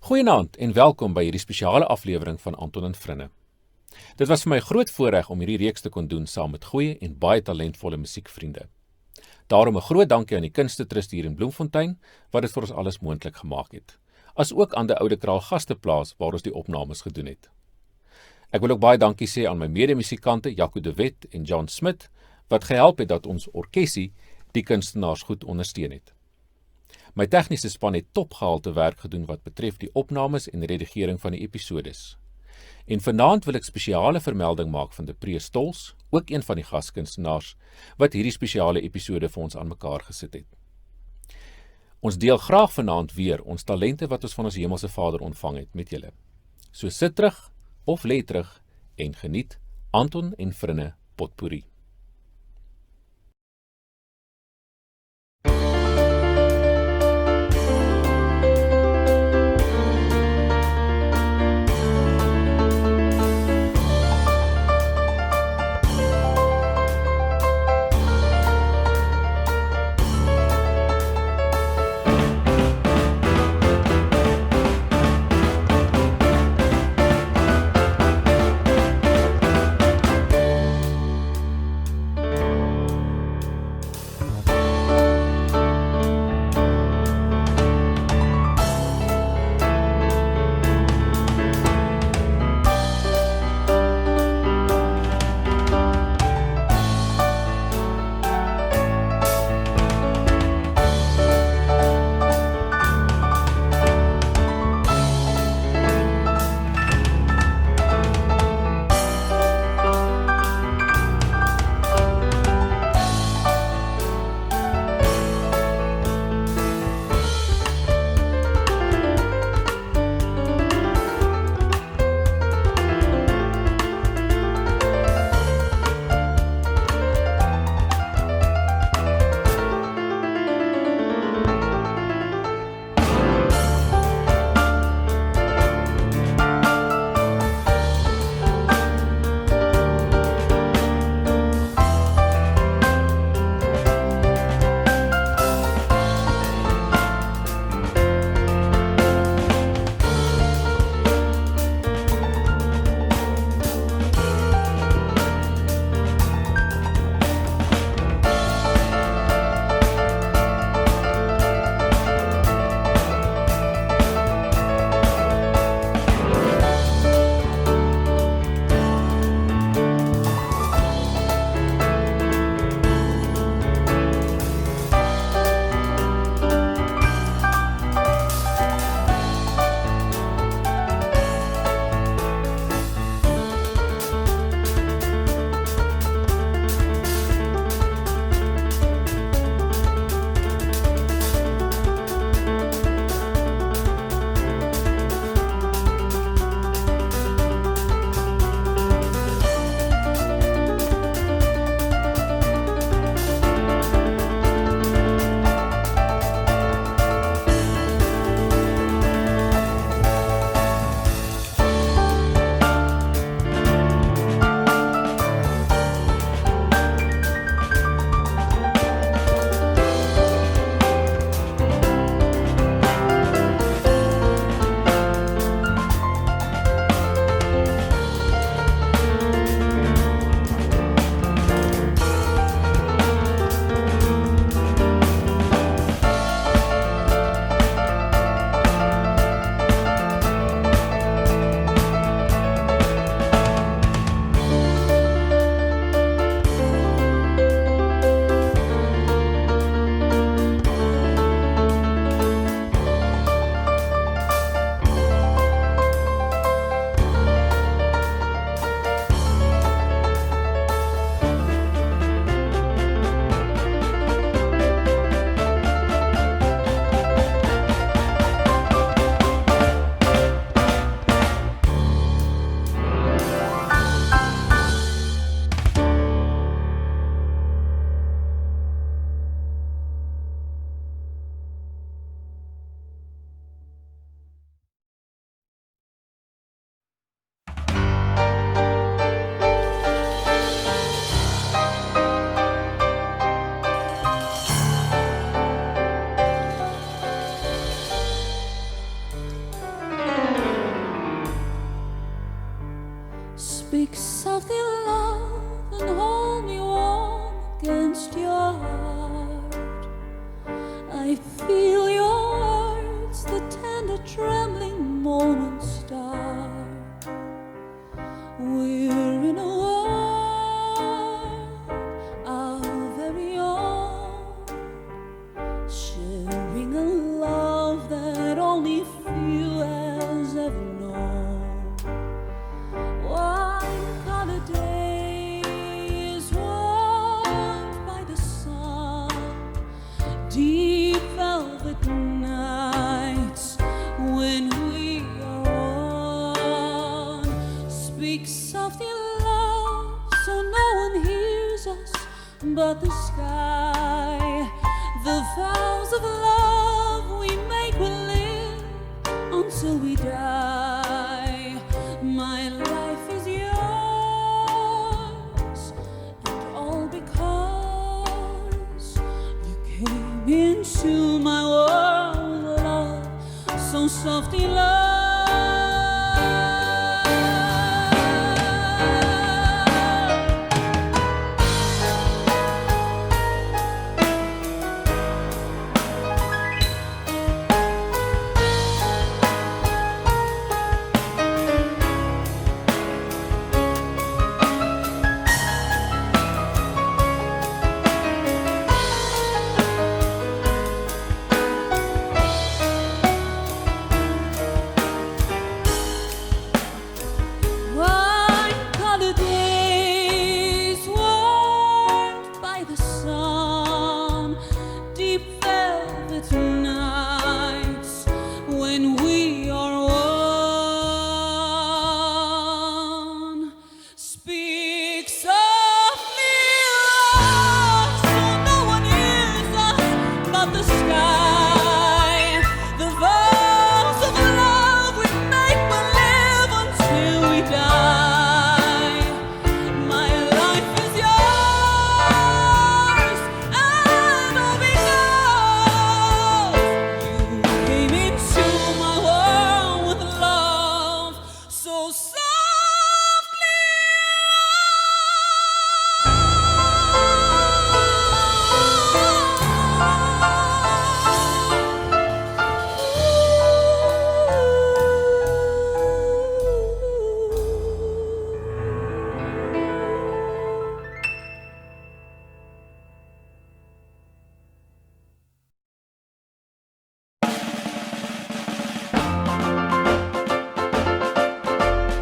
Goeienaand en welkom by hierdie spesiale aflewering van Anton en Vrinne. Dit was vir my 'n groot voorreg om hierdie reeks te kon doen saam met goeie en baie talentvolle musiekvriende. Daarom 'n groot dankie aan die Kunstetrust hier in Bloemfontein wat dit vir ons alles moontlik gemaak het, as ook aan die Oudekraal Gasteplaas waar ons die opnames gedoen het. Ek wil ook baie dankie sê aan my mede-musikante Jaco de Wet en John Smit wat gehelp het dat ons orkesie die kunstenaars goed ondersteun het. My tegniese span het topgehalte werk gedoen wat betref die opnames en redigering van die episodes. En vanaand wil ek spesiale vermelding maak van Depree Stols, ook een van die gaskunstenaars, wat hierdie spesiale episode vir ons aan mekaar gesit het. Ons deel graag vanaand weer ons talente wat ons van ons Hemelse Vader ontvang het met julle. So sit terug of lê terug en geniet Anton en Vrinne Potpourri. against your heart. I feel your words, the tender trembling moments start. We're in a world our very own, sharing a love that only few has ever known. Wine-colored days warmed by the sun, deep velvet nights when we are one. Speak softly, love, so no one hears us but the sky. The vows of love we make will live until we die. My life is yours, and all because you came into my world, love, so softly, love. Wine-colored days warmed by the sun, deep velvet nights when we are one. Speak softly, love, so no one hears us but the sky. The vows of love we make will live until we die. My life is yours, and all because you came into my world with love, so softly.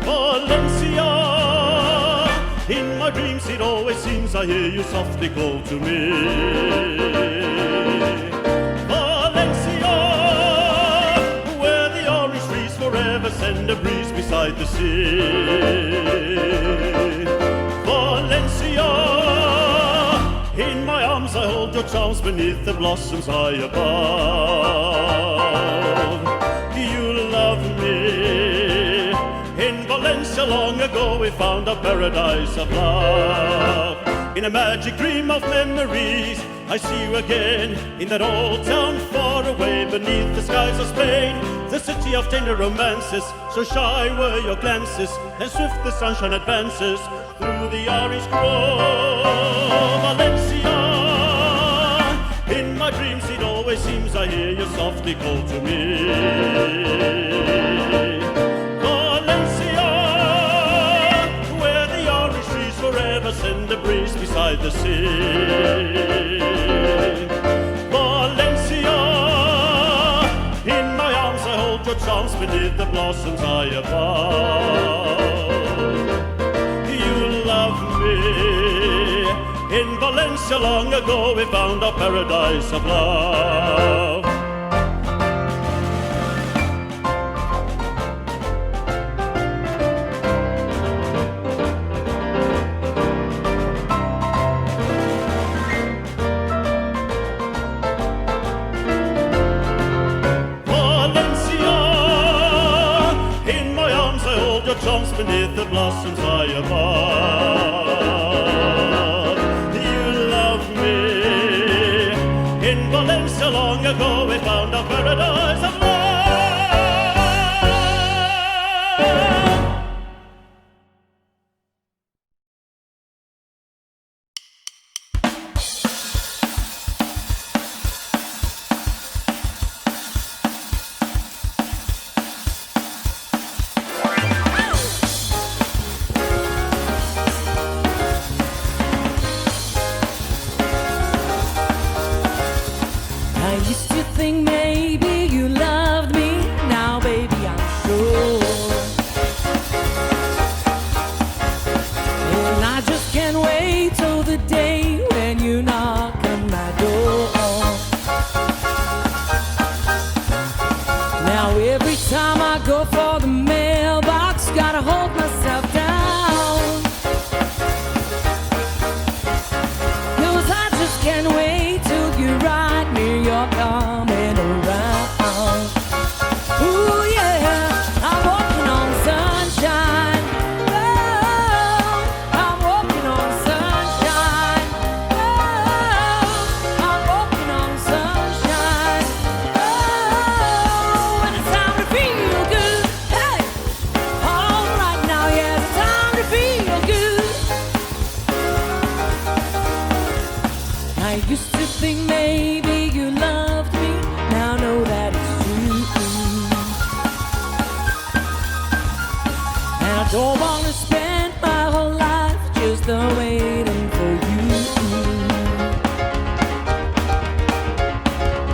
Valencia, in my dreams it always seems I hear you softly call to me. Valencia, where the orange trees forever send a breeze beside the sea. Valencia, in my arms I hold your charms beneath the blossoms high above. You love me. In Valencia long ago we found a paradise of love. In a magic dream of memories I see you again, in that old town far away beneath the skies of Spain, the city of tender romances. So shy were your glances, and swift the sunshine advances through the orange grove. Valencia, in my dreams it always seems I hear you softly call to me. Forever send a breeze beside the sea. Valencia, in my arms I hold your charms beneath the blossoms high above. You love me. In Valencia long ago we found a paradise of love. Charms beneath the blossoms high above. You love me. In Valencia long ago we found a paradise of love. used to think maybe you loved me, now I know that it's true. And I don't want to spend my whole life just waiting for you.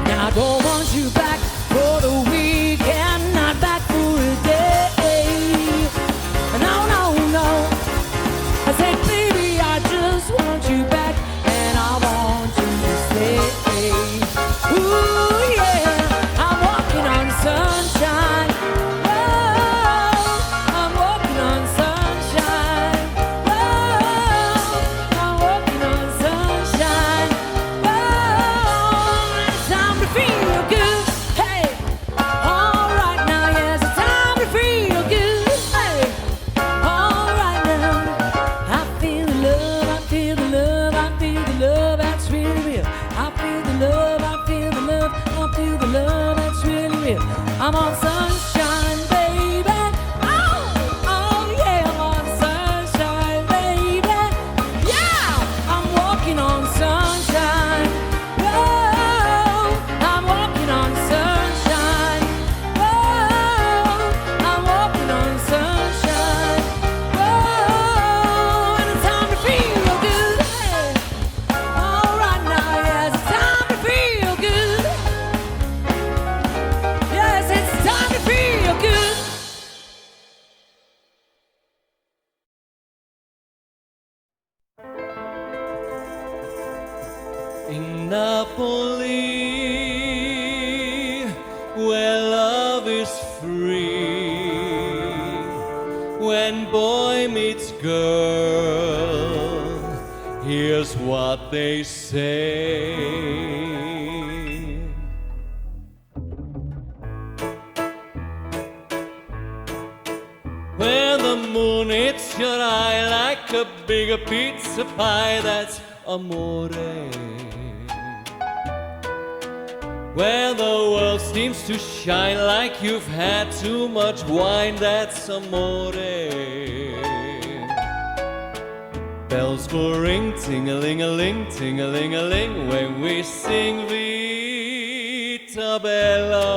Now I don't want you back for the weekend, not back for a day. No, no, no. I said, baby, I just want you back, and I want you to stay. Ooh, yeah, I'm walking on sunshine. Oh, I'm walking on sunshine. Oh, I'm walking on sunshine. Oh, it's time to feel good. Hey, all right now, yes, it's time to feel good. Hey, all right now, I feel the love, I feel the love, I feel the love that's really real. I feel the love, I feel the love, I feel the love that's really real. I'm on sunshine, baby. Oh, oh yeah, I'm on sunshine, baby. Yeah, I'm walking on sunshine. Oh, I'm walking on sunshine. Oh, I'm walking on sunshine. Oh, and it's time to feel good. Hey, all right now, yes, it's time to feel good. Yes, it's time to feel good. In Napoli, where love is free, when boy meets girl, here's what they say. Where the moon hits your eye like a bigger pizza pie, that's amore. Where the world seems to shine like you've had too much wine, that's amore. Bells will ring, ting-a-ling-a-ling, ting-a-ling-a-ling, when we sing Vita Bella.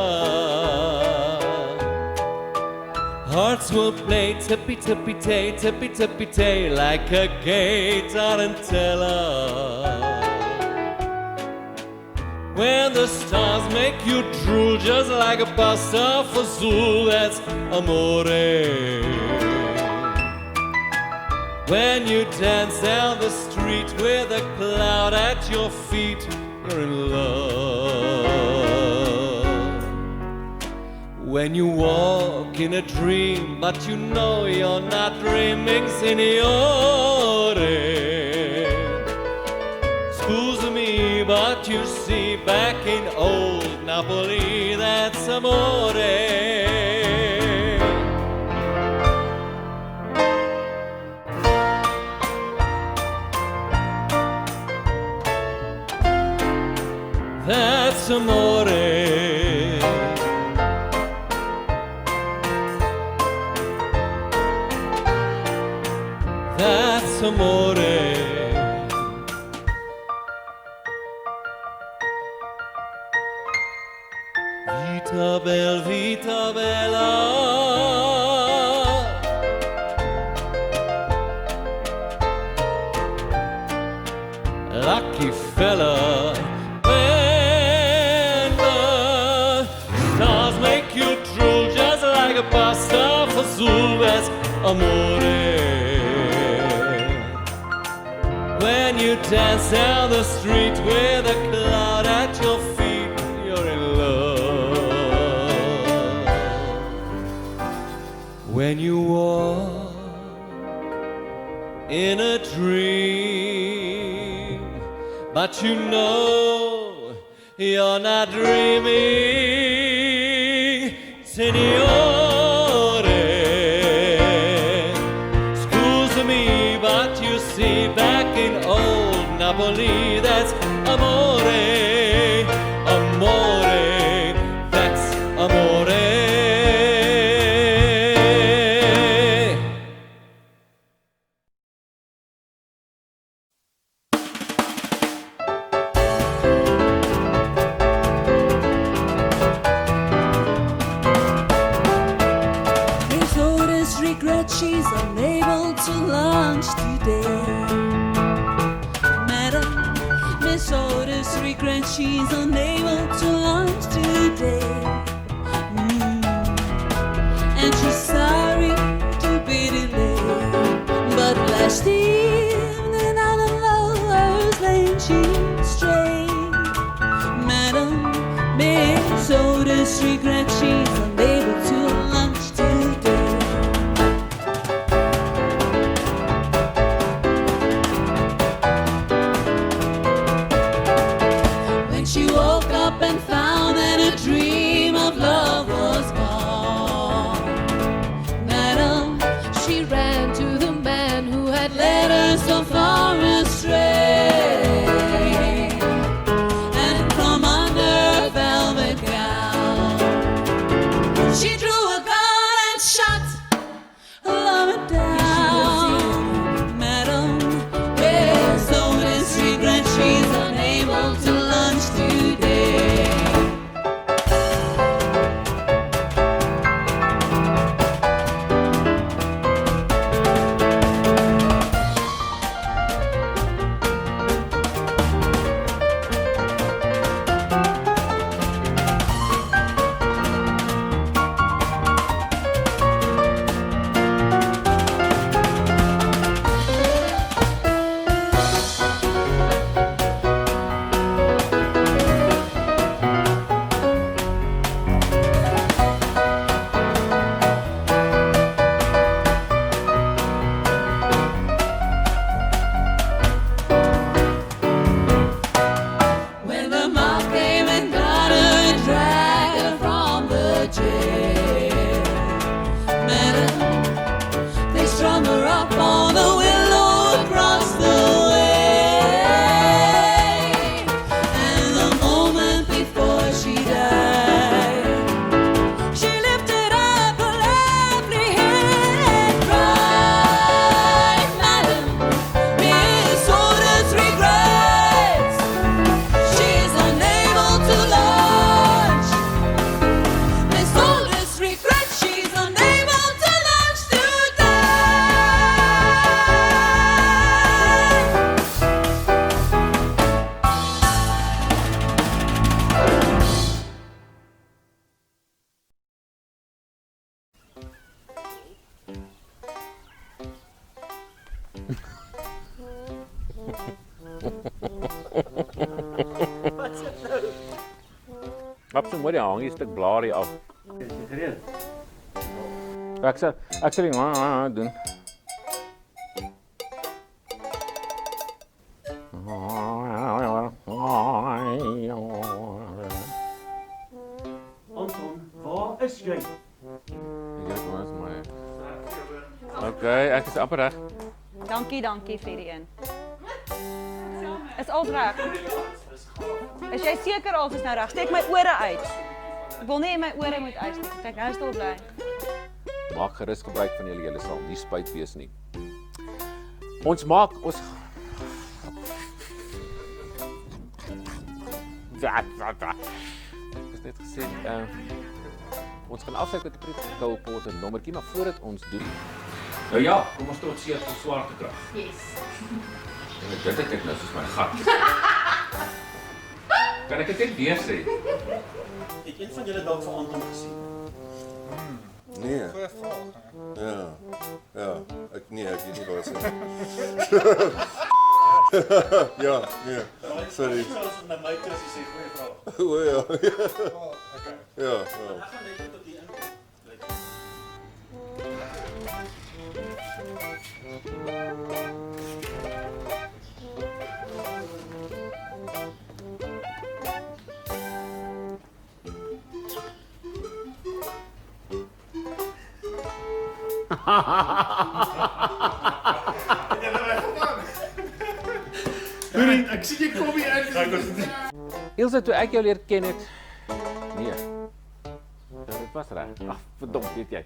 Hearts will play tippy-tippy-tay, tippy-tippy-tay, like a gay tarantella. When the stars make you drool just like a pasta fazool, that's amore. When you dance down the street with a cloud at your feet, you're in love. When you walk in a dream, but you know you're not dreaming, signore. Scusa me, but you see, back in old Napoli, that's amore. That's amore. That's amore. Vita bella. Lucky fella. When the stars make you drool just like a pasta fazool, that's amore. When you dance down the street with a cloud at your feet, you're in love. When you walk in a dream, but you know you're not dreaming, signore. Scusa me, but you see, back in old Napoli, that's amore, amore, that's amore. Miss Otis regrets she's unable to lunch today. And she's sorry to be delayed. But last evening out of Lover's Lane she strayed. Madam, Miss Otis regrets she's unable to lunch today. When she woke up and found that a dream of love was gone, Madam, she ran to the man who had led her so far astray. And from under her velvet gown, she drew a gun and shot her lover down. Madam, Miss Otis regrets she's unable to lunch today. When the mob came and got her and dragged her from the jail, Madam, they strung her up on a willow across the way. And the moment before she died, she lifted up her lovely head and cried, Madam, Miss Otis regrets she's unable to lunch. Miss Otis regrets she's unable to lunch today. Op so mooi die hang hier 'n stuk blaarie af. Ek sal die doen. Anton, waar is jy? Ja, wat is my. Okay, ek is amper reg. Dankie vir die een. Is al reg? Is jy seker alles is nou reg? Steek my ore uit. Ek wil nie my ore moet uitsteek. Kyk, nou stil bly. Maak gerus gebruik van julle sal nie spyt wees nie. Ons maak ons Ek het net gesê ons gaan afsluit met 'n Pretty Cool Porter nommertjie, maar voordat ons doen. Nou ja, kom ons trotseer vir swaartekrag. Yes. En dit het ek nou soos my gat. Kan ek dit net weer sê? Het een van julle dalk vir Anton gesien? Nee. Ja. Ja, ek weet nie wat sê. Ja, nee. Sorry. Ek sal as my mate as jy sê goeie vraag. O ja. Ja, ja. Ek gaan net tot die inkom. Ek sien jy kom hier uit. Ilse, toe ek jou leer ken het. Nee. Dit was reg. Ag, verdomp, weet jy.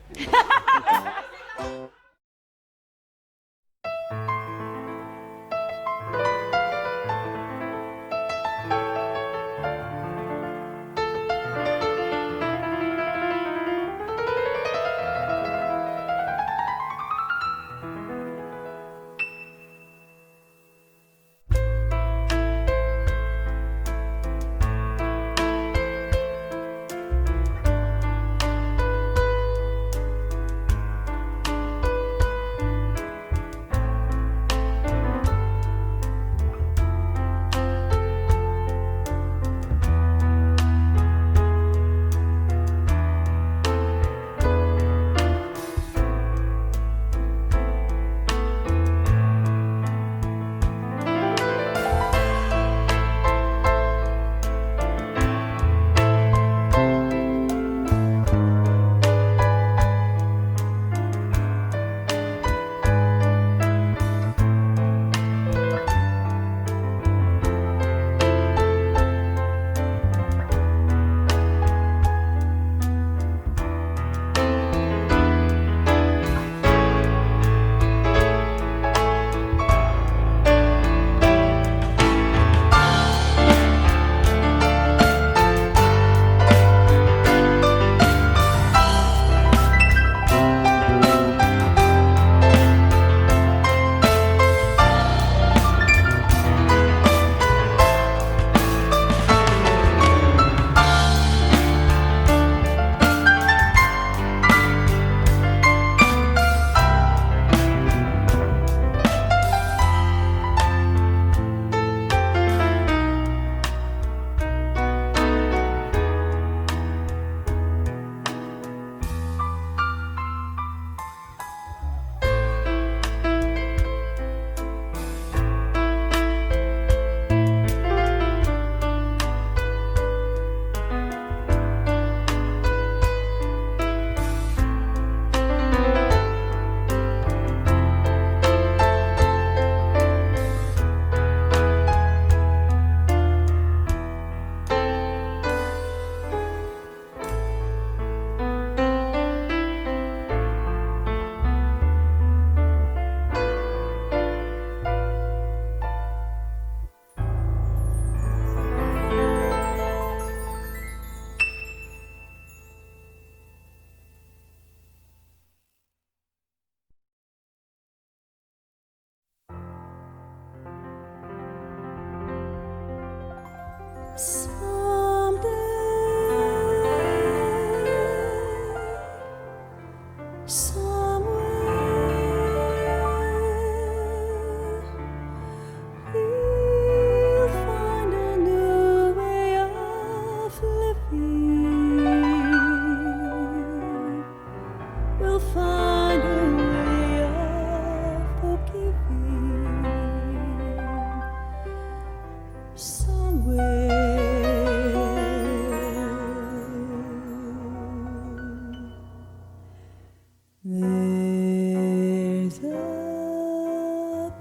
There's a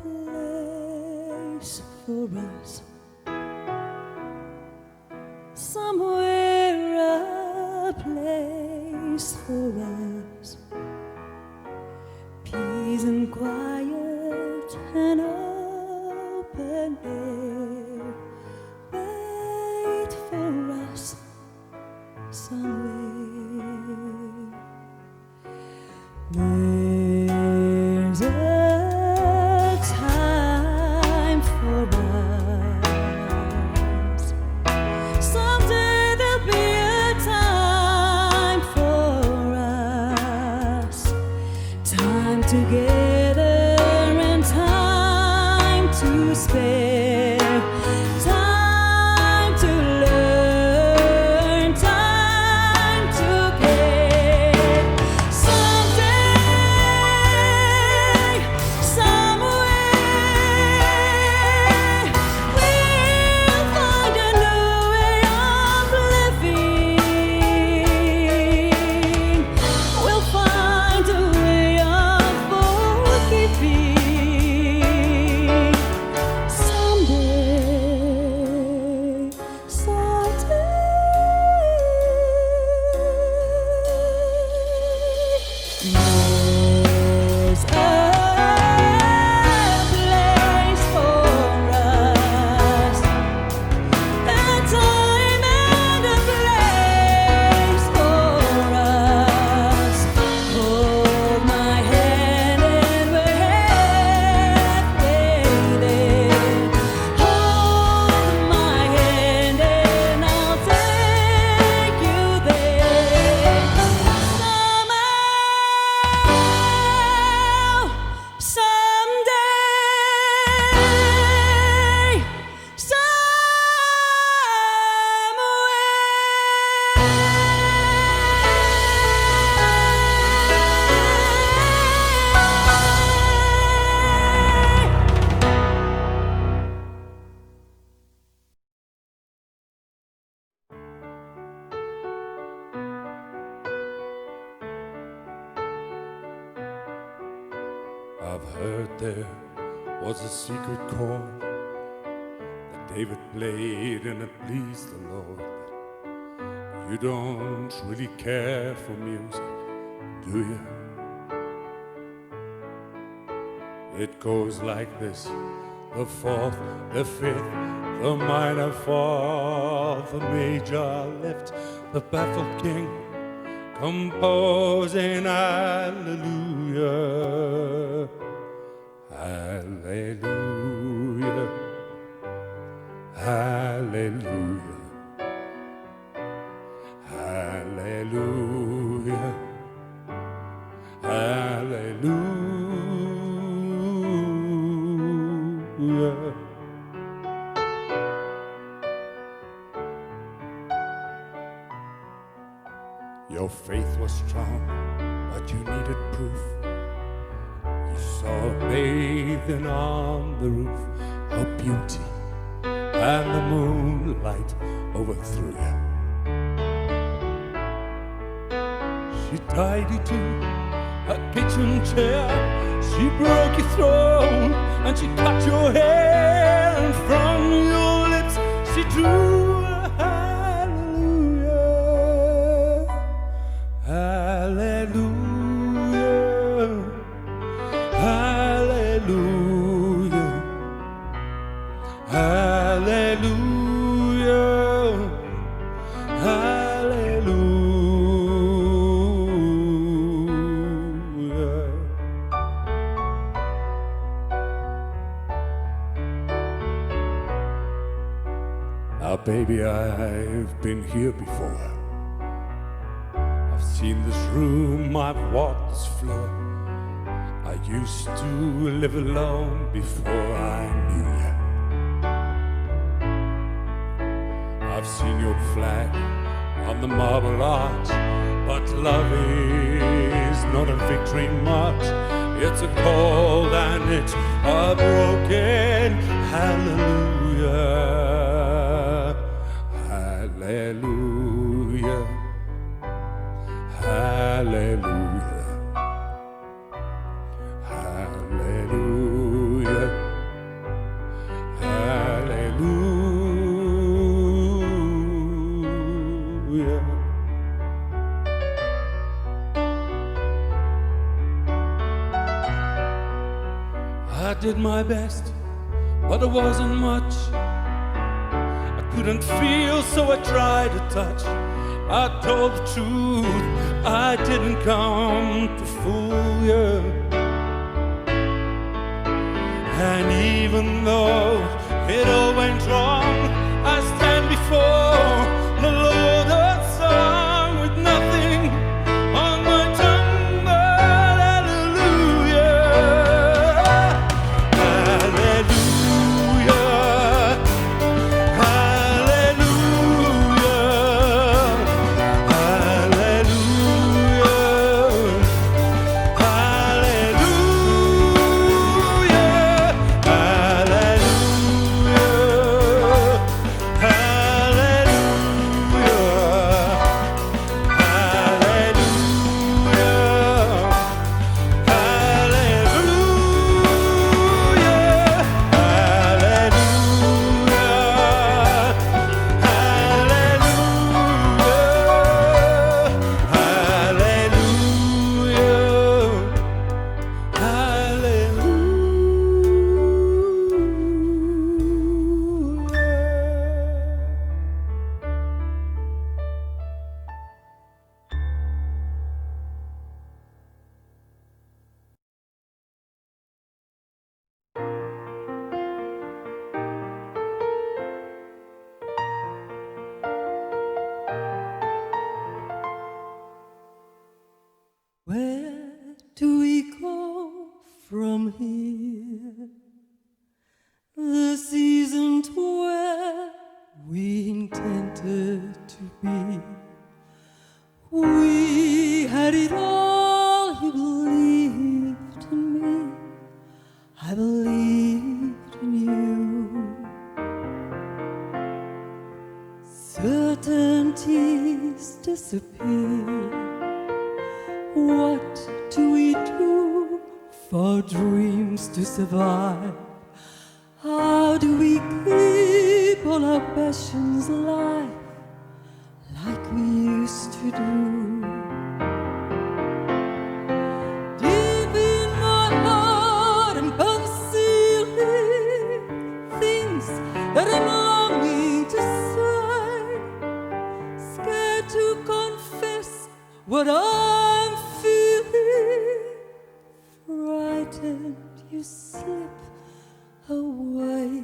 place for us, somewhere a place for us, peace and quiet and open air, wait for us somewhere. There's a time for us. Someday there'll be a time for us. Time together and time to spare. Time to learn, time to care. Someday, somewhere, we'll find a new way of living. We'll find a way of forgiving. Someday, there's a place for us, a time and a place for us. Hold my hand and we're halfway there. Hold my hand and I'll take you there. Somehow, someday, somewhere. I've heard there was a secret chord that David played and it pleased the Lord. You don't really care for music, do you? It goes like this: the fourth, the fifth, the minor fourth, the major lift, the baffled king composing hallelujah, hallelujah, hallelujah, hallelujah, hallelujah. Your faith was strong, but you needed proof. You saw her bathing on the roof, her beauty and the moonlight overthrew you. She tied you to a kitchen chair, she broke your throat and she cut your hair, and from your lips she drew a hallelujah, hallelujah, hallelujah, hallelujah, hallelujah. Now, baby, I've been here before. I've seen this room, I've walked this floor. I used to live alone before I knew you. I've seen your flag on the marble arch, but love is not a victory march. It's a cold and it's a broken hallelujah. Hallelujah. Hallelujah. Hallelujah. Hallelujah. I did my best, but it wasn't much. I couldn't feel, so I tried to touch. I told the truth, I didn't come to fool you. And even though it all went wrong, I stand before the Lord of song with nothing on my tongue but hallelujah. Hallelujah. Hallelujah. Hallelujah. Where do we go from here? This isn't where we intended to be. We had it all, you believed in me, I believed in you. Certainties disappear. What do we do for dreams to survive? How do we keep all our passions alive like we used to do? Deep in my heart I'm concealing things that I'm longing to say, scared to confess what I'm feeling, frightened you slip away.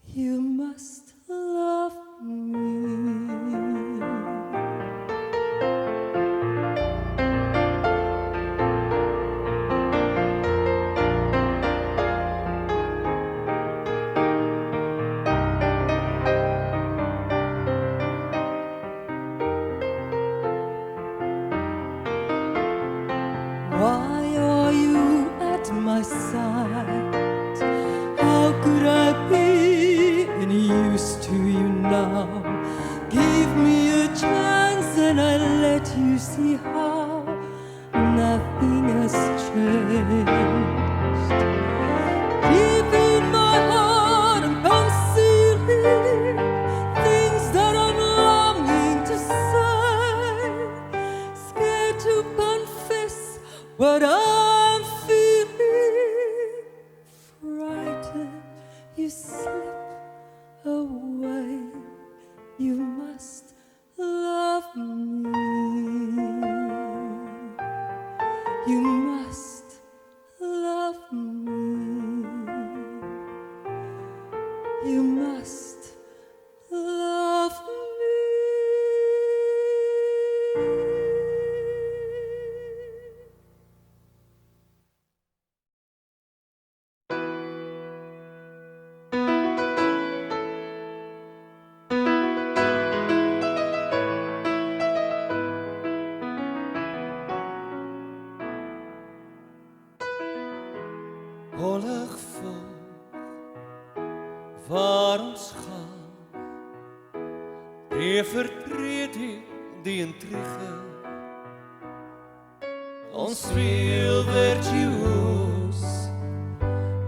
You must love me. Why are you at my side? How could I be any use to you now? Give me a chance and I'll let you see how nothing has changed. Deep in my heart I'm concealing things that I'm longing to say, scared to confess what I'm feeling, frightened you slip away. You must love me. You must ons gaan. Die vertrede, die intrige. Ons speel virtuoos,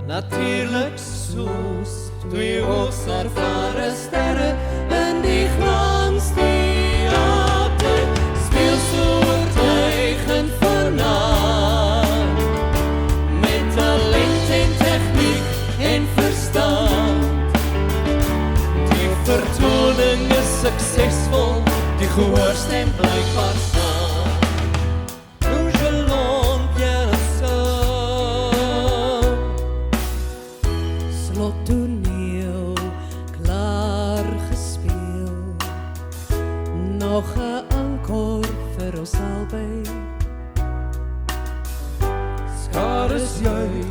natuurlijk soos twee hoogs ervare sterre in die glanstheater. Speel so oortuigend vanaand, met talent en tegniek en verstand. Die vertoning is suksesvol, die gehoorstem blijkbaar staan. Slottoneel, klaar gespeel. Nog 'n ankor vir ons albei. Skares juig,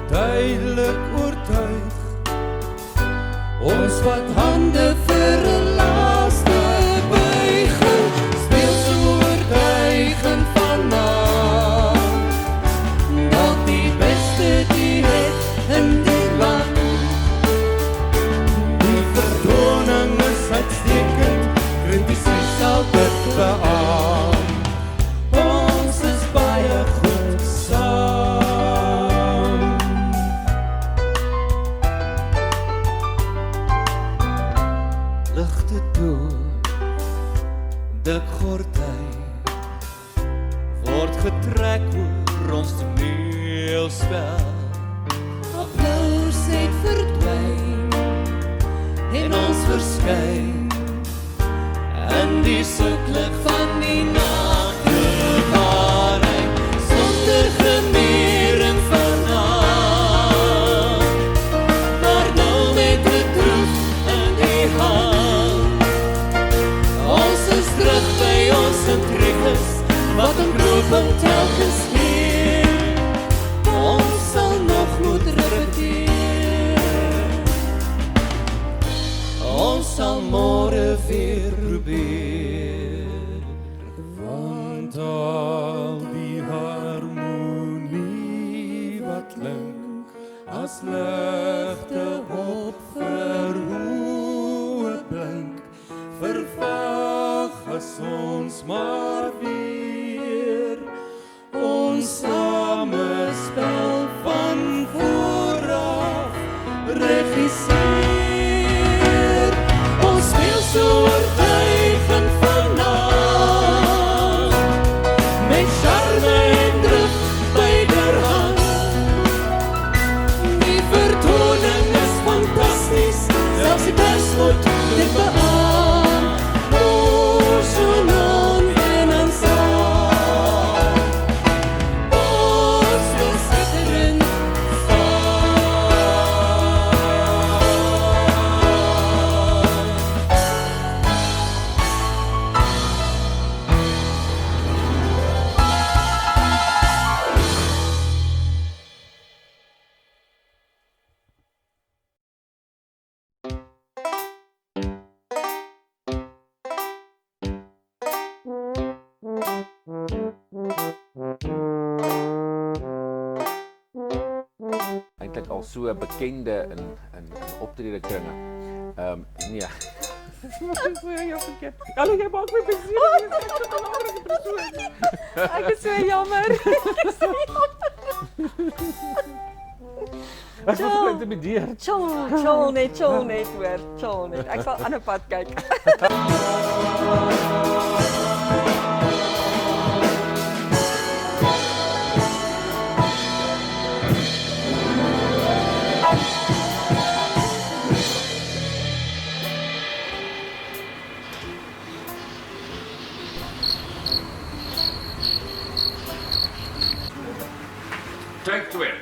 duidelik oortuig. Ons wat hande vir 'n laaste buiging, speel so oortuigend vanaand, dat die beste die het in die land. Die vertoning is uitstekend, kritici sal dit beaam. Ons is baie goed saam. Ligte door, dik gordijn, word getrek oor ons toneelspel. Applaus het verdwyn En ons verskyn in die soeklig van die nachtgevaarheid, sonder gemering vanaand, maar nou met die troef in die hand. Ons is terug by ons intriges, wat een kroeping telkens keer. Ons sal nog moet repeteer. Ons sal môre weer probeer. Want al die harmonie wat klink as ligte op verhoë blink, vervaag as ons maar weer ons samespel van vooraf regisseer. Ons speel so oortuigend vanaand, met charme en druk byderhand. Die vertoning is fantasties, selfs die pers moet dit beaam. Nonchalant en aansaam, ons wil skitterend Eintlik al so bekende in optredekringe. Nee. Hallo, jy maak my beseer. Ek is so jammer. Ek was geïntimideer. Chill net hoor. Chill net. Ek sal aan 'n pad kyk. Take 2.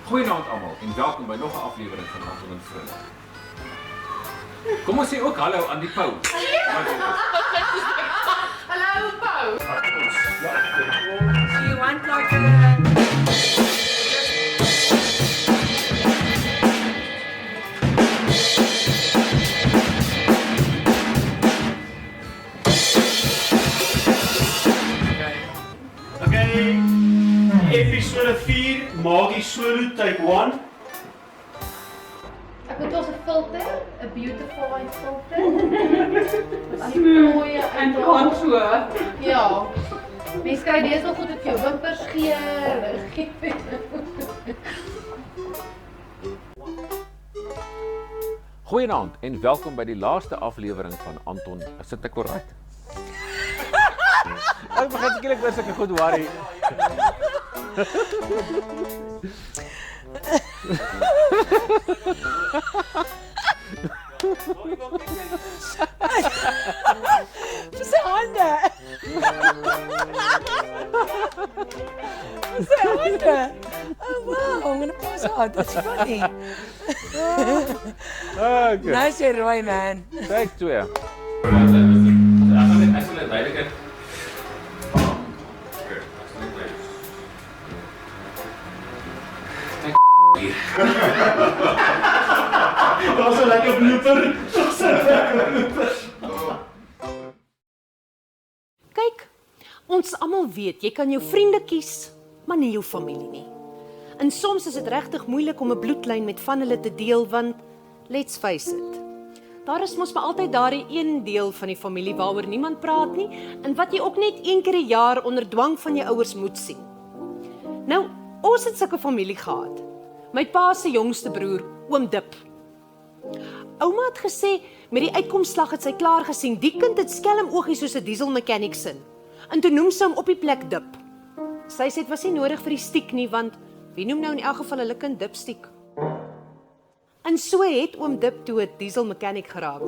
Goeienaand almal en welkom by nog 'n aflewering van Anton en Vriende. Kom ons sê ook hallo aan die Pau. Hallo, Pau. Do you want like a Okay, episode 4, Maggie Solo Take 1. het was 'n filter, 'n beautify filter. Aan die plooie en contour. Ja. Mense kry deze wel goed op jou wimpers gee. Goeienaand en welkom by die laaste aflewering van Anton. Sit ek korrek? Ek begin skielik weer sulke goed worry. Sy hande. Sy hande. Oh wow, I'm gonna pass out. That's funny. Okay. Nice rooi man. Kyk 2. Dat was 'n lekker blooper. Kyk, ons almal weet, jy kan jou vriende kies, maar nie jou familie nie. En soms is dit regtig moeilik om 'n bloedlyn met van hulle te deel, want let's face it, daar is mos maar altyd daardie een deel van die familie waaroor niemand praat nie, en wat jy ook net een keer 'n jaar onder dwang van jou ouers moet sien. Nou, ons het sulke familie gehad. My pa se jongste broer, oom Dip. Ouma het gesê, met die uitkomslag het sy klaar gesien, die kind het skelm oogies soos 'n diesel mechanic sin. En toe noem sy hom op die plek Dip. Sy sê dit was nie nodig vir die stiek nie, want wie noem nou in elk geval hulle kind Dip stiek? En so het oom Dip toe 'n diesel mechanic geraak.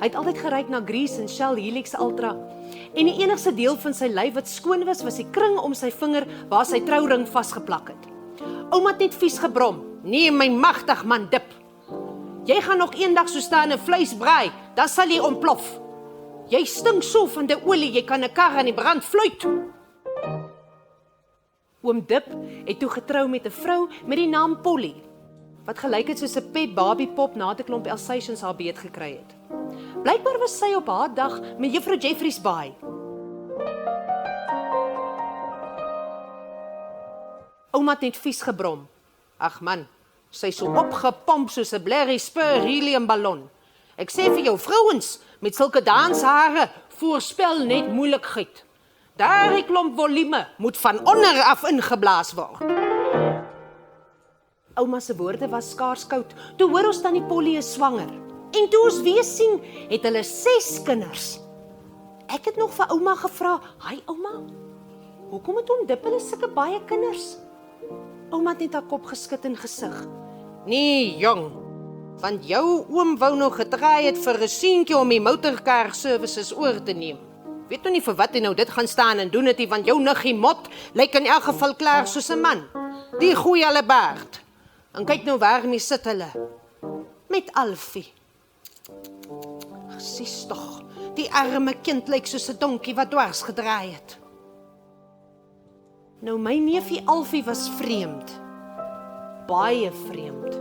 Hy het altyd geryk na Grease en Shell Helix Ultra. En die enigste deel van sy lyf wat skoon was die kring om sy vinger waar sy trouring vasgeplak het. Ouma het net vies gebrom. Nee, my magtig man Dip. Jy gaan nog eendag so staan en vleis braai, dan sal jy ontplof. Jy stink so van die olie, jy kan 'n kar aan die brand vloeit. Oom Dip het toe getrou met 'n vrou met die naam Polly, wat gelyk het soos 'n pep babiepop na 'n klomp Alsatians haar beet gekry het. Blykbaar was sy op haar dag met juffrou Jeffries baai. Ouma het net vies gebrom. Ag man, sy is so opgepomp soos 'n Blairy Spur heliumballon. Ek sê vir jou vrouens met sulke danshare voorspel net moeilikheid. Daardie klomp volume moet van onder af ingeblaas word. Ouma se woorde was skaars koud. Toe hoor ons tannie Polly is swanger. En toe ons weer sien, het hulle 6 kinders. Ek het nog vir ouma gevra, "Hi ouma, hoekom het oom Dip hulle sulke baie kinders?" Ouma het net haar kop geskud en gesig. "Nee, jong, want jou oom wou nog getraai het vir 'n seentjie om die motorcar services oor te neem. Weet nou nie vir wat hy nou dit gaan staan en doen het nie, want jou niggie Mot lyk in elk geval klaar soos 'n man. Die goeie hulle baard. En kyk nou waarmee sit hulle. Met Alfie. Sies tog, die arme kind lyk soos 'n donkie wat dwars gedraai het." Nou my neefie Alfie was vreemd. Baie vreemd.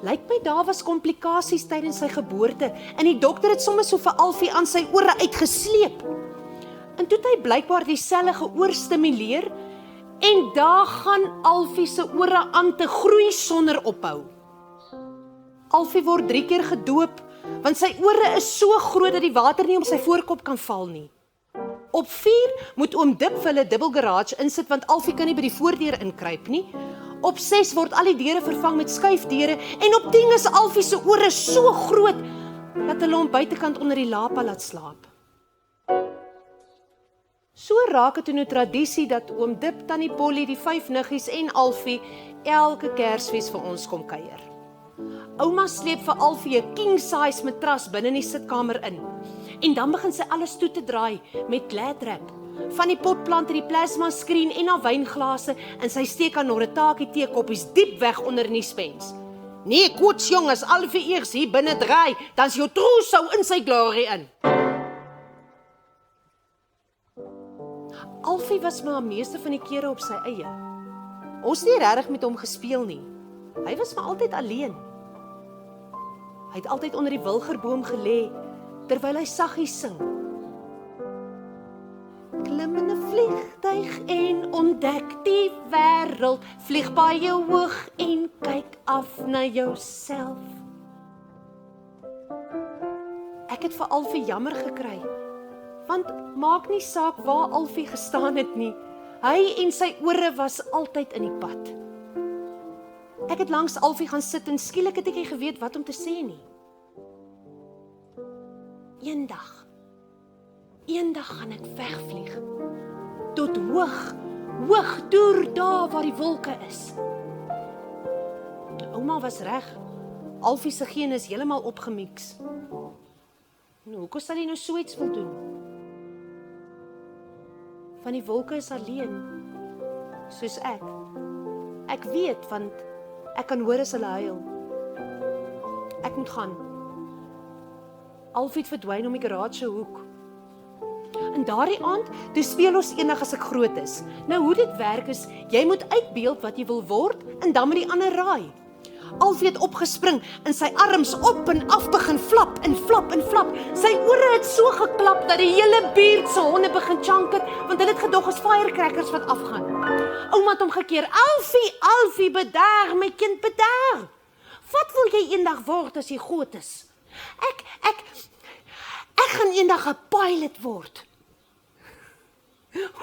Lyk my daar was komplikasies tydens sy geboorte en die dokter het sommer so vir Alfie aan sy ore uitgesleep. En toe het hy blykbaar dieselfde gehoor stimuleer en daar gaan Alfie se ore aan te groei sonder ophou. Alfie word 3 keer gedoop want sy ore is so groot dat die water nie om sy voorkop kan val nie. Op 4 moet oom Dip vir hulle dubbel garage insit want Alfie kan nie by die voordeur inkruip nie. Op 6 word al die deure vervang met skuifdeure en op 10 is Alfie se ore so groot dat hulle hom buitekant onder die lapa laat slaap. So raak dit 'n tradisie dat oom Dip, tannie Polly, die 5 niggies en Alfie elke Kersfees vir ons kom kuier. Ouma sleep vir Alfie 'n king size matras binne in die sitkamer in. En dan begin sy alles toe te draai met glad wrap. Van die potplante, die plasma skreen en haar wynglase en sy steek aan Noritaki teekoppies diep weg onder in die spens. Nee, koets jong, as Alfie eers hier binne draai, dan is jou trousseau in sy glory in. Alfie was maar meeste van die kere op sy eie. Ons het nie regtig met hom gespeel nie. Hy was maar altyd alleen. Hy het altyd onder die wilgerboom gelê terwyl hy saggies sing. Klim in 'n vliegtuig en ontdek die wêreld, vlieg baie hoog en kyk af na jouself. Ek het vir Alfie jammer gekry, want maak nie saak waar Alfie gestaan het nie, hy en sy ore was altyd in die pad. Ek het langs Alfie gaan sit en skielik het ek nie geweet wat om te sê nie. Eendag gaan ek wegvlieg, tot hoog deur daar waar die wolke is. Ouma was reg, Alfie se gene is heeltemal opgemix. Nou, hoekom sal jy nou so iets wil doen? Van die wolke is alleen, soos ek. Ek weet, want ek kan hoor as hulle huil. Ek moet gaan. Alfie het verdwyn om die garage hoek. En daardie aand, toe speel ons eendag as ek groot is. Nou hoe dit werk is, jy moet uitbeeld wat jy wil word en dan met die ander raai. Alfie het opgespring en sy arms op en af begin flap en flap en flap. Sy ore het so geklap dat die hele buurt se honde begin chanker, want hulle het gedog as firecrackers wat afgaan. Ouma het hom gekeer, Alfie, bedaar, my kind, bedaar. Wat wil jy eendag word as jy groot is? Ek gaan eendag 'n pilot word.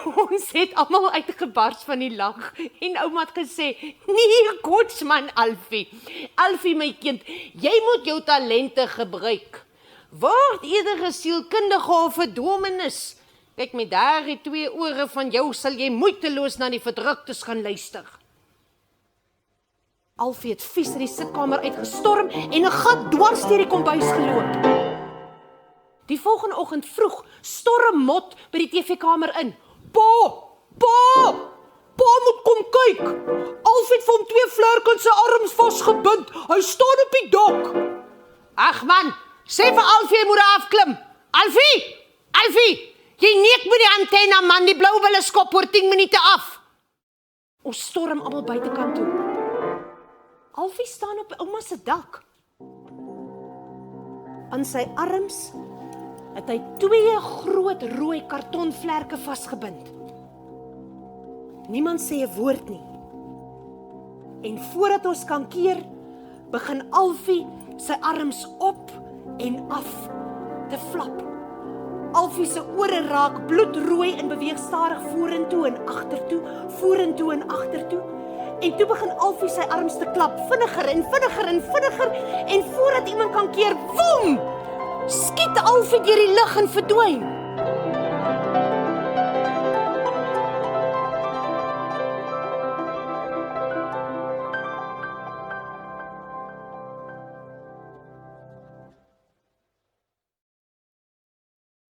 Ons het almal uitgebars van die lag en ouma het gesê, nee, kotsman Alfie. Alfie my kind, jy moet jou talente gebruik. Word eerder 'n sielkundige of 'n dominee. Kyk, met daardie 2 ore van jou sal jy moeiteloos na die verdruktes gaan luister. Alfie het vies uit die sitkamer uitgestorm en 'n gat dwars deur die kombuis geloop. Die volgende oggend vroeg storm Mot by die TV-kamer in. Pa moet kom kyk. Alfie het vir hom 2 vlerke in sy arms vasgebind. Hy staan op die dak. Ag man, sê vir Alfie hy moet afklim. Alfie, jy neek met die antenne man, die blou wille skop oor 10 minute af. Ons storm almal buitekant toe. Alfie staan op ouma se dak. Aan sy arms het hy 2 groot rooi kartonvlerke vasgebind. Niemand sê 'n woord nie. En voordat ons kan keer, begin Alfie sy arms op en af te flap. Alfie se ore raak bloedrooi en beweeg stadig vorentoe en agtertoe, vorentoe en agtertoe. En toe begin Alfie sy arms te klap, vinniger en vinniger, en voordat iemand kan keer, woem! Skiet Alfie deur die lug en verdwyn.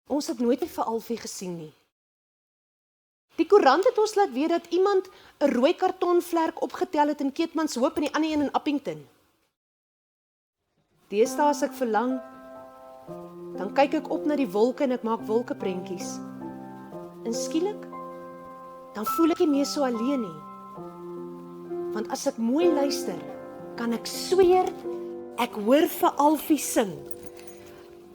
Ons het nooit meer vir Alfie gesien nie. Die koerant het ons laat weet dat iemand 'n rooi kartonvlerk opgetel het in Keetmanshoop en die ander een in Appington. Deesdae as ek verlang, dan kyk ek op na die wolke en ek maak wolkeprentjies. En skielik, dan voel ek nie meer so alleen nie. Want as ek mooi luister, kan ek sweer, ek hoor vir Alfie sing.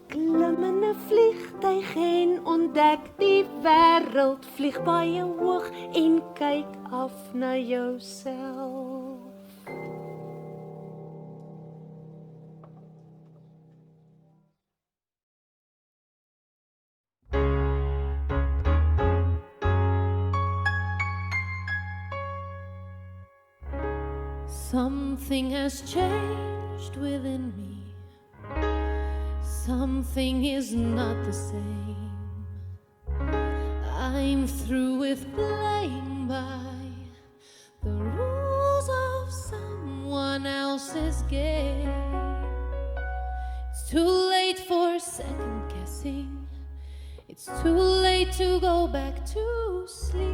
Klim in 'n vliegtuig en ontdek die wêreld, vlieg baie hoog en kyk af na jouself. Something has changed within me. Something is not the same. I'm through with playing by the rules of someone else's game. It's too late for second guessing. It's too late to go back to sleep.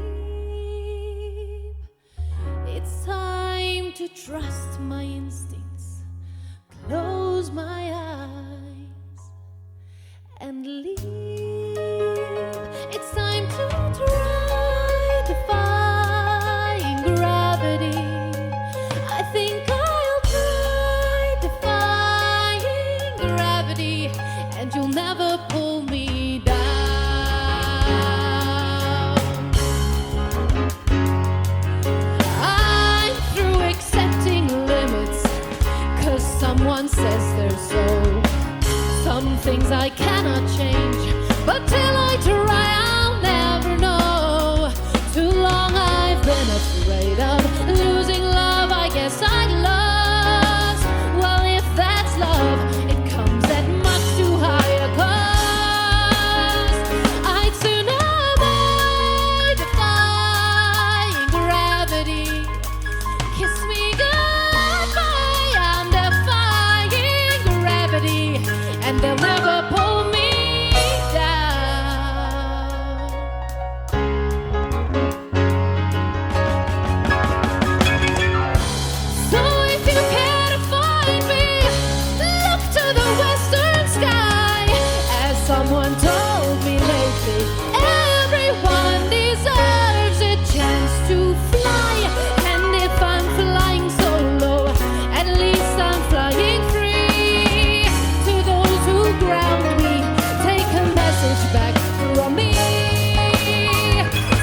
It's time to trust my instincts, close my eyes and leave. It's time to try defying gravity. I think I'll try defying gravity, and you'll never pull me down. someone says they're so. Some things I cannot change, but till I try, I'll never know. Too long I've been afraid of losing love. I guess I'd lost. Well, if that's love, it comes at much too high a cost. I'd sooner avoid defying gravity. Kiss me goodbye, I'm defying gravity, and they'll never pull me down. So if you care to find me, look to the western sky. As someone told me lately, everyone deserves a chance to fly. And if I'm flying solo, at least I'm flying free. To those who ground me, take a message back from me.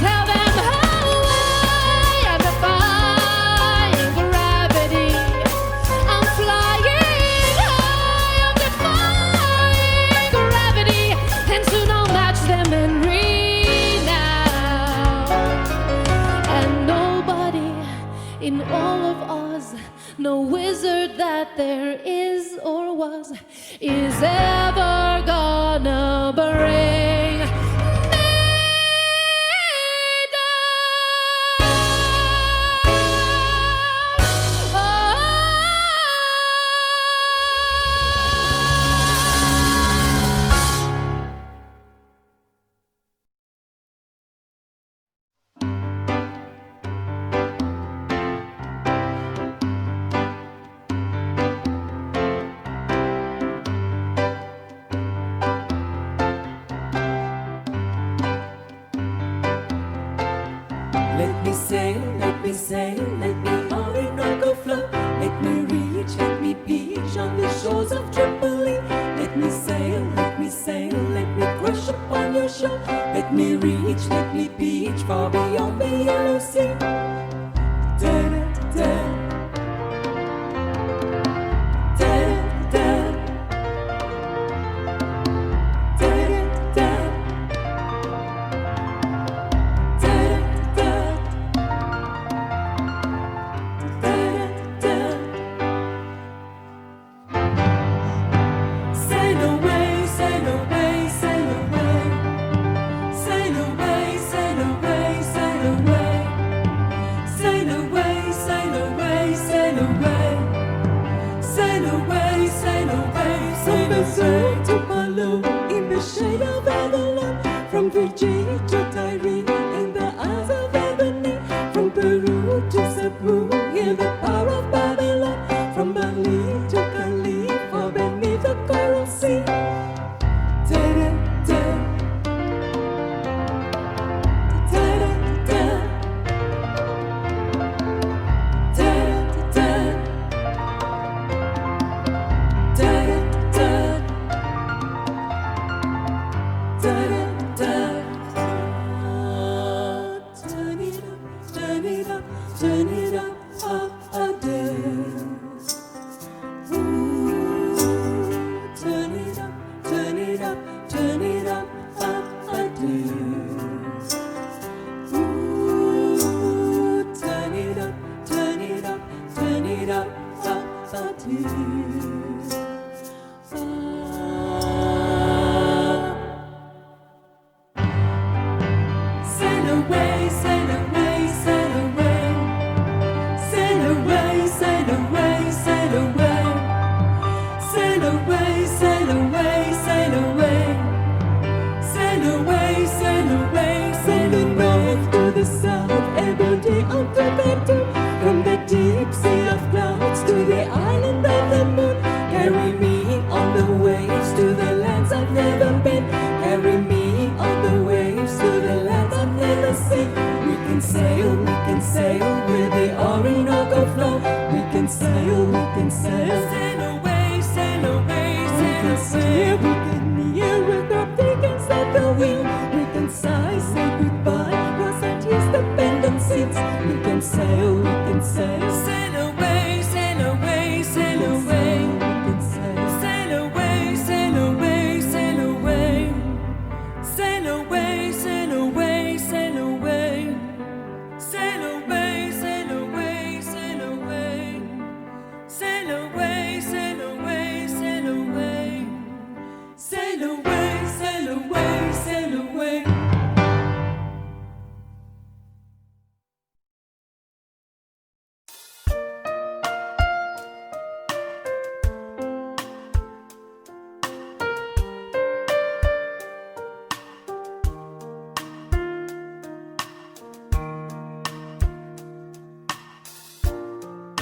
Tell them how I am defying gravity. I'm flying high, I'm defying gravity, and soon I'll match them in renown. And nobody in all of Oz, no wizard that there is or was, is ever gonna bring me Let me sail, let me sail, let me Orinoco flow. Let me reach, let me beach on the shores of Tripoli. Let me sail, let me sail, let me crush upon your shore. Let me reach, let me beach far beyond the yellow sea. Da, da, da, da, da, da, sail away, sail away, sail away. Sail away, sail away, sail away. Sail away, sail away, sail away. Sail away, sail away, sail away. To Palu in the shade of Avalon. From Virginia to Tyre in the eyes of ebony. From Peru to Cebu, hear the power of Babylon. From Bali to Cali, far beneath the coral sea. Da-da, da. Da-da, da. Da-da, da. Da-da, da.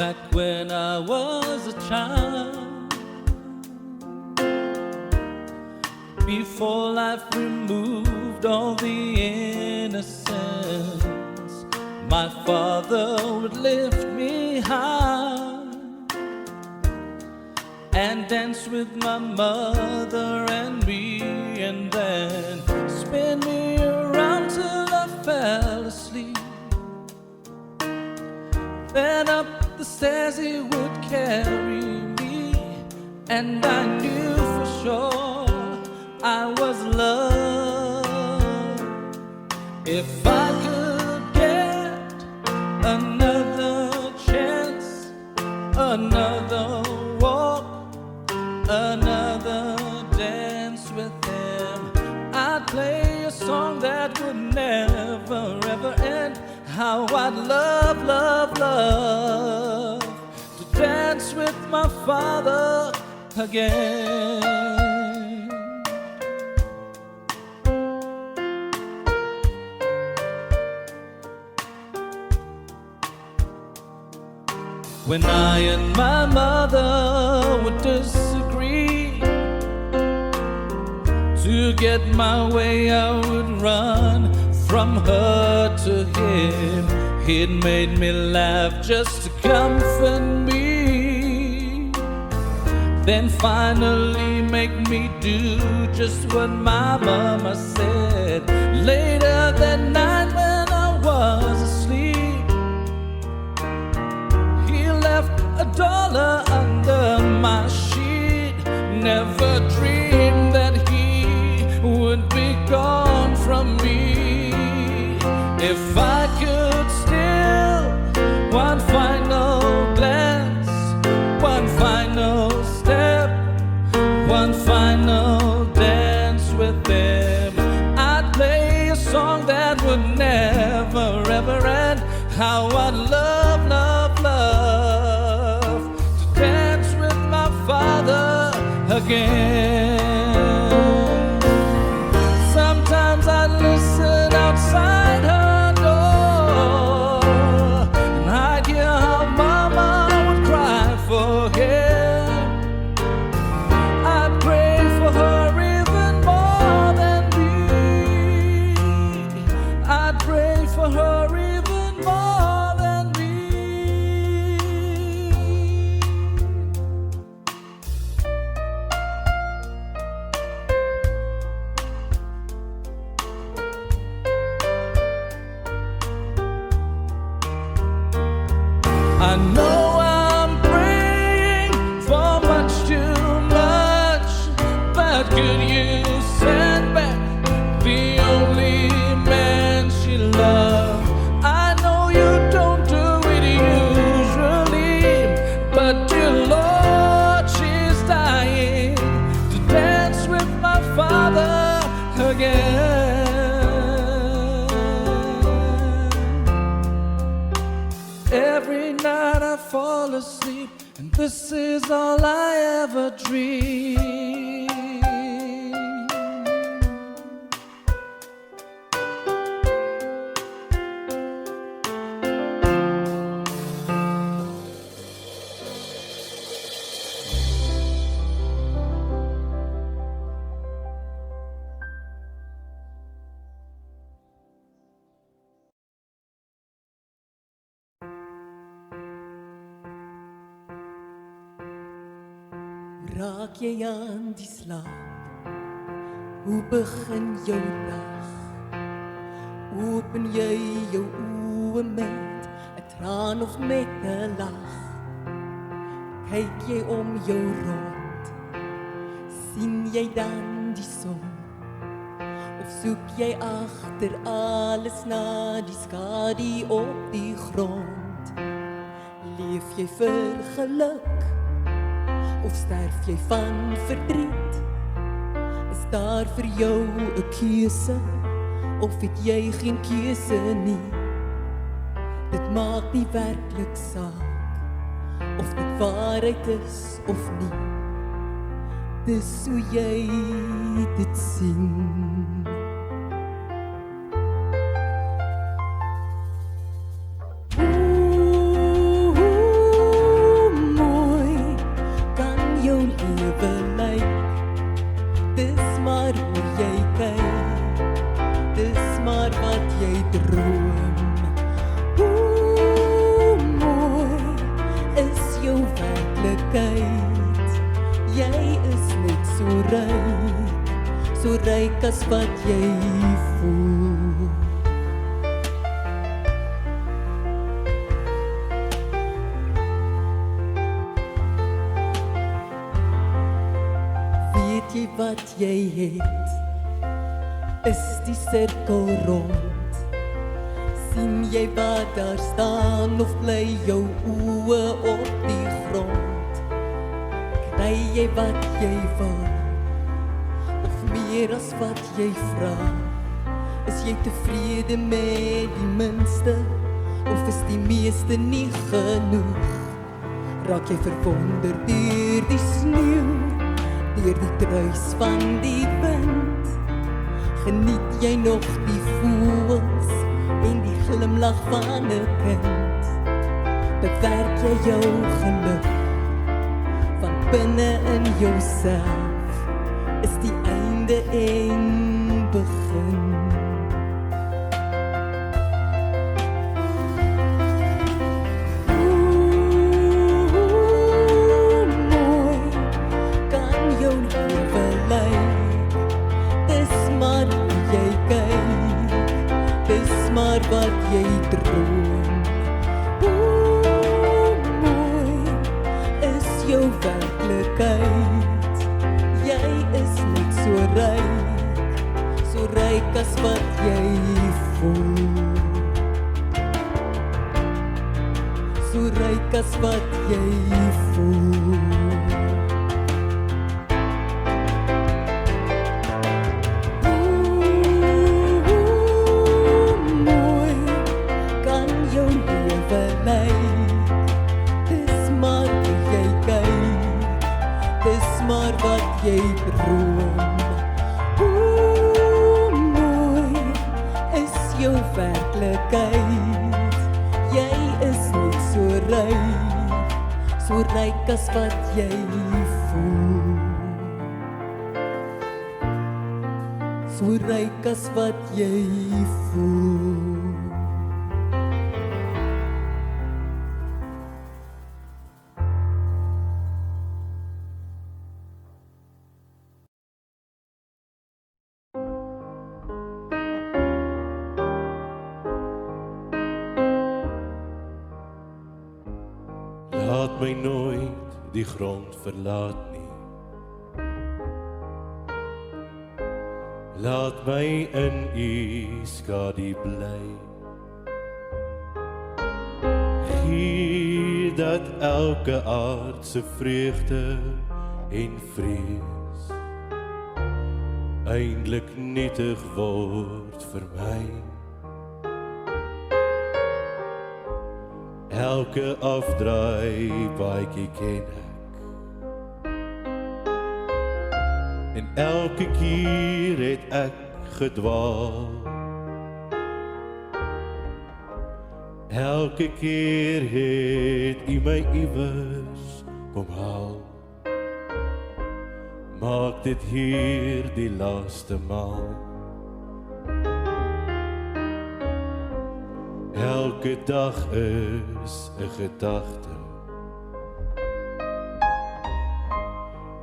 back when I was a child, before life removed all the innocence. My father would lift me high and dance with my mother and me, and then spin me around till I fell asleep. Then up the stairs he would carry me, and I knew for sure I was loved. If I could get another chance, another walk, another dance with him, I'd play a song that would never ever end. How I'd love, love, love to dance with my father again. When I and my mother would disagree, to get my way I would run from her to him. He'd made me laugh just to comfort me, then finally make me do just what my mama said. Later that night when I was asleep, he left $1 under my sheet. Never dreamed that he would be gone from me. If I could steal one final glance, one final step, one final dance with them, I'd play a song that would never ever end. How I'd love, love, love to dance with my father again. Sometimes I'd listen outside her for him. I pray for her even more than me. I pray for her even more than me. I know could you send back the only man she loved? I know you don't do it usually, but dear Lord, she's dying to dance with my father again. Every night I fall asleep, and this is all I ever dream. Raak jy aan die slaap? Hoe begin jou dag? Open jy jou oë met 'n traan of met 'n lag? Kyk jy om jou rond? Sien jy dan die son? Of soek jy agter alles na die skadu op die grond? Leef jy vir geluk? Of sterf jy van verdriet? Is daar vir jou 'n keuse? Of het jy geen keuse nie? Dit maak nie werklik saak of dit waarheid is of nie. Dis hoe jy dit sien. jou lewe lyk. Dis maar hoe jy kyk, dis maar wat jy droom. Hoe mooi is jou werklikheid. Jy is net so ryk as wat jy voel. Weet jy wat jy het, is die sirkel rond. Sien jy wat daar staan, of bly jou oë op die grond? Kry jy wat jy wil, of meer as wat jy vra? Is jy tevrede met die minste, of is die meeste nie genoeg? Raak jy verwonder deur die sneeuw, deur die truis van die wind? Geniet jy nog die voels en die glimlag van 'n kind? Bewerk jy jou geluk van binne in jouself? Is die einde en begin? Wat jy droom. Hoe mooi is jou werklikheid. Jy is net so ryk as wat jy voel. So ryk as wat jy voel. Jy droom. Hoe mooi is jou werklikheid. Jy is net so ryk as wat jy voel. So ryk as wat jy voel. Laat my nooit die grond verlaat nie. Laat my in u skadu bly. Gee dat elke aardse vreugde en vrees eindelijk nietig word vir my. Elke afdraai baadjie ken ek, en elke keer het ek gedwaal. Elke keer het u my iewers kom haal. Maak dit hier die laaste maal. Elke dag is 'n gedagte.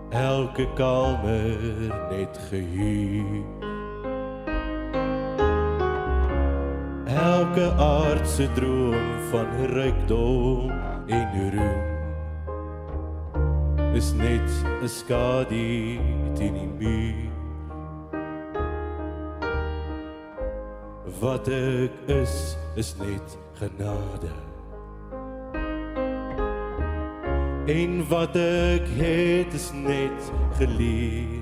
Elke kamer net gehuur. Elke aardse droom van rykdom en roem is net 'n skadu teen die muur. Wat ek is net genade. En wat ek het is net geleer.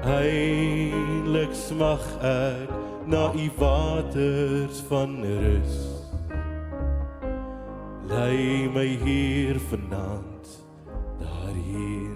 Eindelijk smag ek na u waters van rus. Lei my hier vanaand daarheen.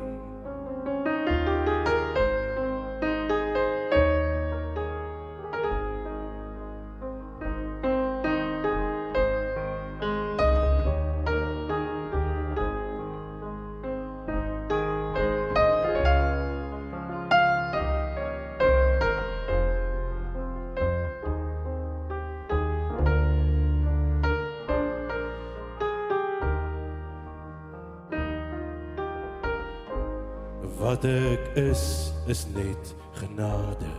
Wat ek is net genade.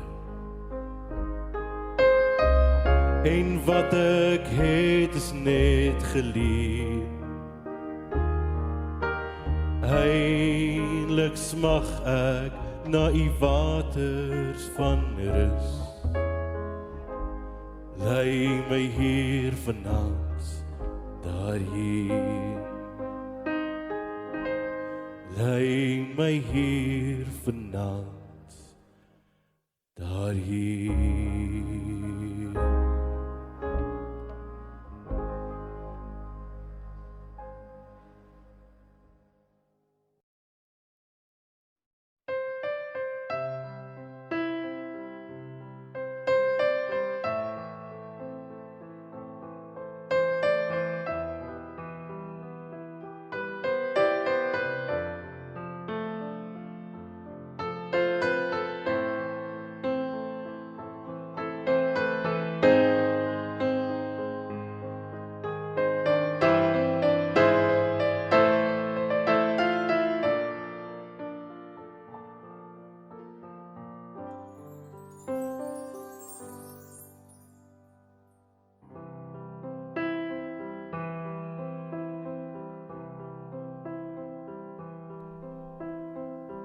En wat ek het is net geleen. Eindelijk smag ek na u waters van rus. Lei my hier vanaand daarheen. Lei my hier vanaand daarheen.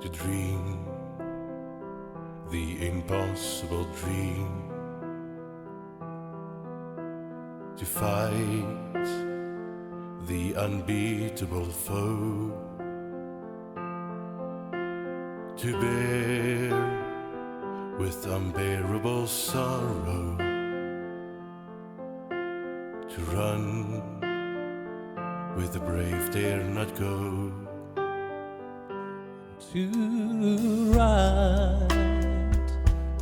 To dream the impossible dream, to fight the unbeatable foe, to bear with unbearable sorrow, to run where the brave dare not go. To right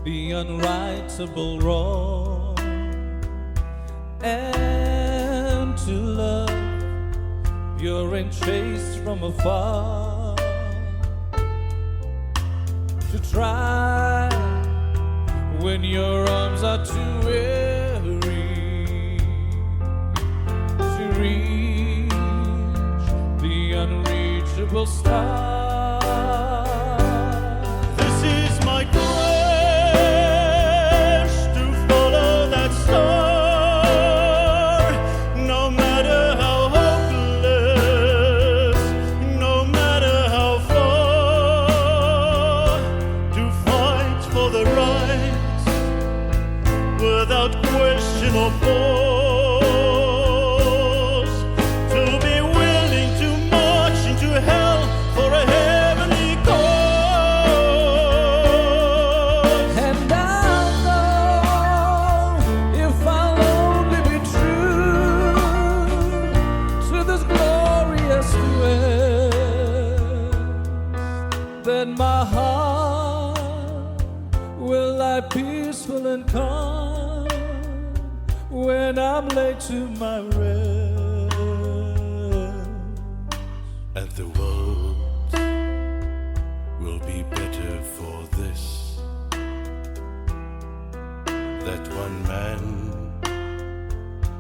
the unrightable wrong, and to love pure and chaste from afar, to try when your arms are too weary, to reach the unreachable star. Then my heart will lie peaceful and calm when I'm laid to my rest. And the world will be better for this, that one man,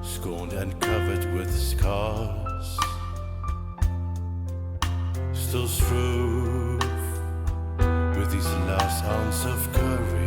scorned and covered with scars, still strove with his last ounce of courage